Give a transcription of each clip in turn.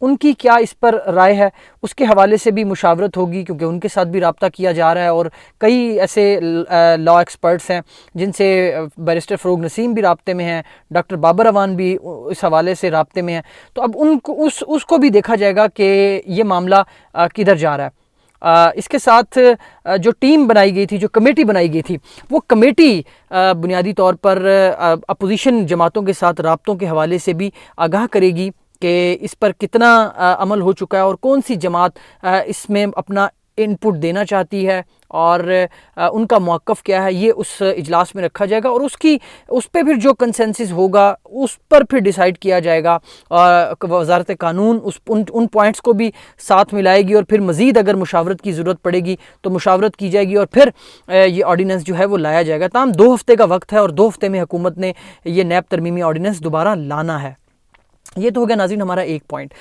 ان کی کیا اس پر رائے ہے، اس کے حوالے سے بھی مشاورت ہوگی، کیونکہ ان کے ساتھ بھی رابطہ کیا جا رہا ہے، اور کئی ایسے لا ایکسپرٹس ہیں جن سے بیرسٹر فروغ نسیم بھی رابطے میں ہیں، ڈاکٹر بابر اعوان بھی اس حوالے سے رابطے میں ہیں. تو اب ان کو اس کو بھی دیکھا جائے گا کہ یہ معاملہ کدھر جا رہا ہے. اس کے ساتھ جو ٹیم بنائی گئی تھی، جو کمیٹی بنائی گئی تھی، وہ کمیٹی بنیادی طور پر اپوزیشن جماعتوں کے ساتھ رابطوں کے حوالے سے بھی آگاہ کرے گی کہ اس پر کتنا عمل ہو چکا ہے اور کون سی جماعت اس میں اپنا ان پٹ دینا چاہتی ہے اور ان کا موقف کیا ہے. یہ اس اجلاس میں رکھا جائے گا اور اس پہ پھر جو کنسنسس ہوگا اس پر پھر ڈیسائیڈ کیا جائے گا. وزارت قانون ان پوائنٹس کو بھی ساتھ ملائے گی اور پھر مزید اگر مشاورت کی ضرورت پڑے گی تو مشاورت کی جائے گی اور پھر یہ آرڈیننس جو ہے وہ لایا جائے گا. تاہم 2 ہفتے کا وقت ہے اور 2 ہفتے میں حکومت نے یہ نیب ترمیمی آرڈیننس دوبارہ لانا ہے. یہ تو ہو گیا ناظرین ہمارا ایک پوائنٹ.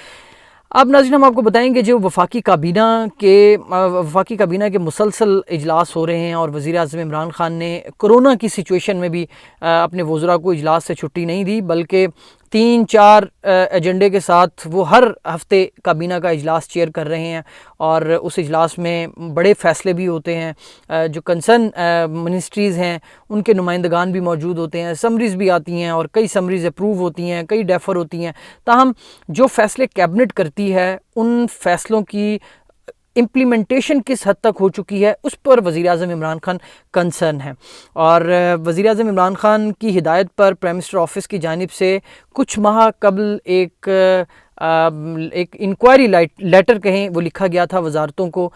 اب ناظرین ہم آپ کو بتائیں گے جو وفاقی کابینہ کے مسلسل اجلاس ہو رہے ہیں اور وزیر اعظم عمران خان نے کرونا کی سچویشن میں بھی اپنے وزراء کو اجلاس سے چھٹی نہیں دی، بلکہ 3-4 ایجنڈے کے ساتھ وہ ہر ہفتے کابینہ کا اجلاس چیئر کر رہے ہیں اور اس اجلاس میں بڑے فیصلے بھی ہوتے ہیں. جو کنسرن منسٹریز ہیں ان کے نمائندگان بھی موجود ہوتے ہیں، سمریز بھی آتی ہیں اور کئی سمریز اپروو ہوتی ہیں، کئی ڈیفر ہوتی ہیں. تاہم جو فیصلے کیبنٹ کرتی ہے ان فیصلوں کی امپلیمنٹیشن کس حد تک ہو چکی ہے اس پر وزیر اعظم عمران خان کنسرن ہے. اور وزیر اعظم عمران خان کی ہدایت پر پرائم منسٹر آفس کی جانب سے کچھ ماہ قبل ایک انکوائری لیٹر کہیں وہ لکھا گیا تھا وزارتوں کو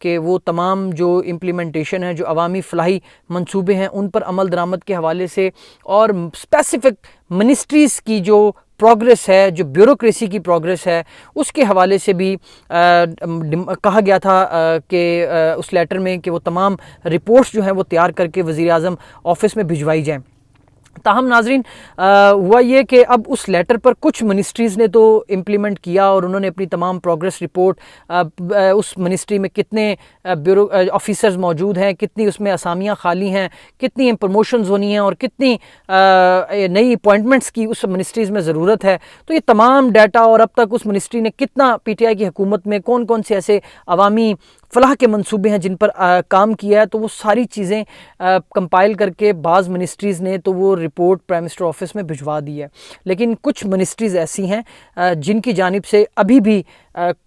کہ وہ تمام جو امپلیمنٹیشن ہے، جو عوامی فلاحی منصوبے ہیں ان پر عمل درآمد کے حوالے سے اور اسپیسیفک منسٹریز کی جو پروگریس ہے، جو بیوروکریسی کی پروگریس ہے اس کے حوالے سے بھی کہا گیا تھا کہ اس لیٹر میں کہ وہ تمام رپورٹس جو ہیں وہ تیار کر کے وزیر اعظم آفس میں بھجوائی جائیں. تاہم ناظرین ہوا یہ کہ اب اس لیٹر پر کچھ منسٹریز نے تو امپلیمنٹ کیا اور انہوں نے اپنی تمام پروگریس رپورٹ اس منسٹری میں کتنے آفیسرز موجود ہیں، کتنی اس میں اسامیاں خالی ہیں، کتنی پروموشنز ہونی ہیں اور کتنی نئی اپوائنٹمنٹس کی اس منسٹریز میں ضرورت ہے، تو یہ تمام ڈیٹا اور اب تک اس منسٹری نے کتنا پی ٹی آئی کی حکومت میں کون کون سے ایسے عوامی فلاح کے منصوبے ہیں جن پر کام کیا ہے، تو وہ ساری چیزیں کمپائل کر کے بعض منسٹریز نے تو وہ رپورٹ پرائم منسٹر آفس میں بھجوا دی ہے. لیکن کچھ منسٹریز ایسی ہیں جن کی جانب سے ابھی بھی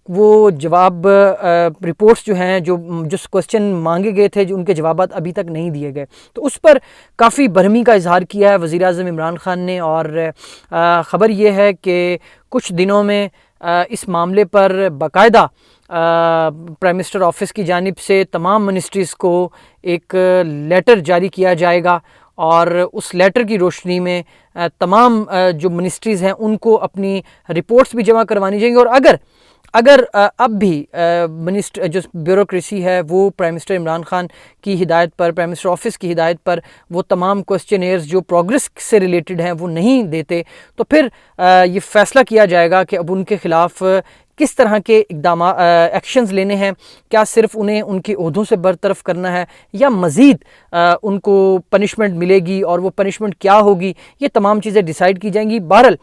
وہ جواب رپورٹس جو ہیں جو کوسچن مانگے گئے تھے، جو ان کے جوابات ابھی تک نہیں دیے گئے، تو اس پر کافی برہمی کا اظہار کیا ہے وزیر اعظم عمران خان نے. اور خبر یہ ہے کہ کچھ دنوں میں اس معاملے پر باقاعدہ پرائم منسٹر آفس کی جانب سے تمام منسٹریز کو ایک لیٹر جاری کیا جائے گا اور اس لیٹر کی روشنی میں تمام جو منسٹریز ہیں ان کو اپنی رپورٹس بھی جمع کروانی جائیں گی. اور اگر اب بھی جو بیوروکریسی ہے وہ پرائم منسٹر عمران خان کی ہدایت پر، پرائم منسٹر آفس کی ہدایت پر وہ تمام کوسچنیئرز جو پروگریس سے ریلیٹڈ ہیں وہ نہیں دیتے، تو پھر یہ فیصلہ کیا جائے گا کہ اب ان کے خلاف کس طرح کے اقدامات ایکشنز لینے ہیں. کیا صرف انہیں ان کی عہدوں سے برطرف کرنا ہے یا مزید ان کو پنشمنٹ ملے گی اور وہ پنشمنٹ کیا ہوگی، یہ تمام چیزیں ڈیسائیڈ کی جائیں گی. بہرحال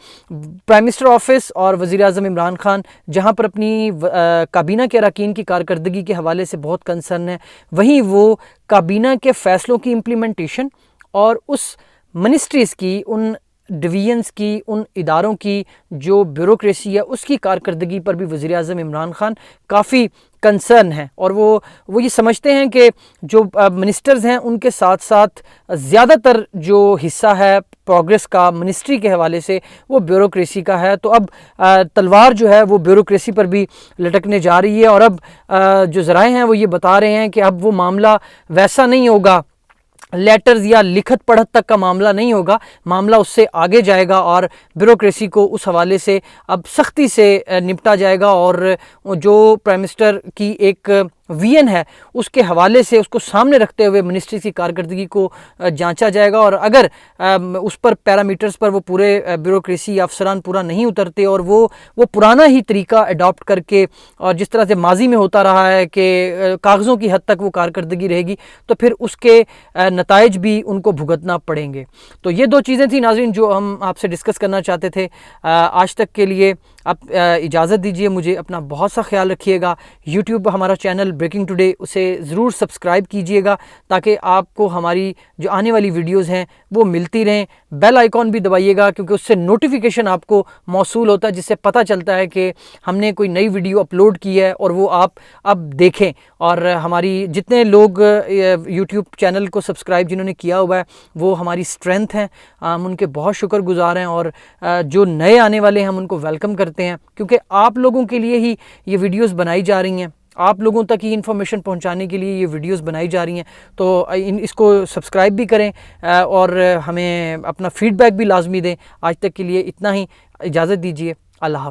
پرائم منسٹر آفس اور وزیر اعظم عمران خان جہاں پر اپنی کابینہ کے اراکین کی کارکردگی کے حوالے سے بہت کنسرن ہے، وہیں وہ کابینہ کے فیصلوں کی امپلیمنٹیشن اور اس منسٹریز کی، ان ڈویژنز کی، ان اداروں کی جو بیوروکریسی ہے اس کی کارکردگی پر بھی وزیر اعظم عمران خان کافی کنسرن ہیں. اور وہ یہ سمجھتے ہیں کہ جو منسٹرز ہیں ان کے ساتھ ساتھ زیادہ تر جو حصہ ہے پروگریس کا منسٹری کے حوالے سے وہ بیوروکریسی کا ہے. تو اب تلوار جو ہے وہ بیوروکریسی پر بھی لٹکنے جا رہی ہے اور اب جو ذرائع ہیں وہ یہ بتا رہے ہیں کہ اب وہ معاملہ ویسا نہیں ہوگا، لیٹرز یا لکھت پڑھت تک کا معاملہ نہیں ہوگا، معاملہ اس سے آگے جائے گا اور بیوروکریسی کو اس حوالے سے اب سختی سے نپٹا جائے گا. اور جو پرائم منسٹر کی ایک وین ہے اس کے حوالے سے اس کو سامنے رکھتے ہوئے منسٹری کی کارکردگی کو جانچا جائے گا. اور اگر اس پر پیرامیٹرز پر وہ پورے بیوروکریسی افسران پورا نہیں اترتے اور وہ پرانا ہی طریقہ اڈاپٹ کر کے اور جس طرح سے ماضی میں ہوتا رہا ہے کہ کاغذوں کی حد تک وہ کارکردگی رہے گی، تو پھر اس کے نتائج بھی ان کو بھگتنا پڑیں گے. تو یہ 2 چیزیں تھیں ناظرین جو ہم آپ سے ڈسکس کرنا چاہتے تھے. آج تک کے لیے آپ اجازت دیجیے مجھے، اپنا بہت سا خیال رکھیے گا. یوٹیوب ہمارا چینل بریکنگ ٹوڈے اسے ضرور سبسکرائب کیجیے گا تاکہ آپ کو ہماری جو آنے والی ویڈیوز ہیں وہ ملتی رہیں. بیل آئیکن بھی دبائیے گا کیونکہ اس سے نوٹیفیکیشن آپ کو موصول ہوتا ہے، جس سے پتہ چلتا ہے کہ ہم نے کوئی نئی ویڈیو اپلوڈ کی ہے اور وہ آپ اب دیکھیں. اور ہماری جتنے لوگ یوٹیوب چینل کو سبسکرائب جنہوں نے کیا ہوا ہے وہ ہماری اسٹرینتھ ہیں، ہم ان کے بہت شکر گزار ہیں. اور جو نئے آنے والے ہیں ہم ان کو ویلکم کرتے ہیں کیونکہ آپ لوگوں کے لیے ہی یہ ویڈیوز بنائی جا رہی ہیں، آپ لوگوں تک یہ انفارمیشن پہنچانے کے لیے یہ ویڈیوز بنائی جا رہی ہیں. تو اس کو سبسکرائب بھی کریں اور ہمیں اپنا فیڈ بیک بھی لازمی دیں. آج تک کے لیے اتنا ہی، اجازت دیجیے، اللہ حافظ.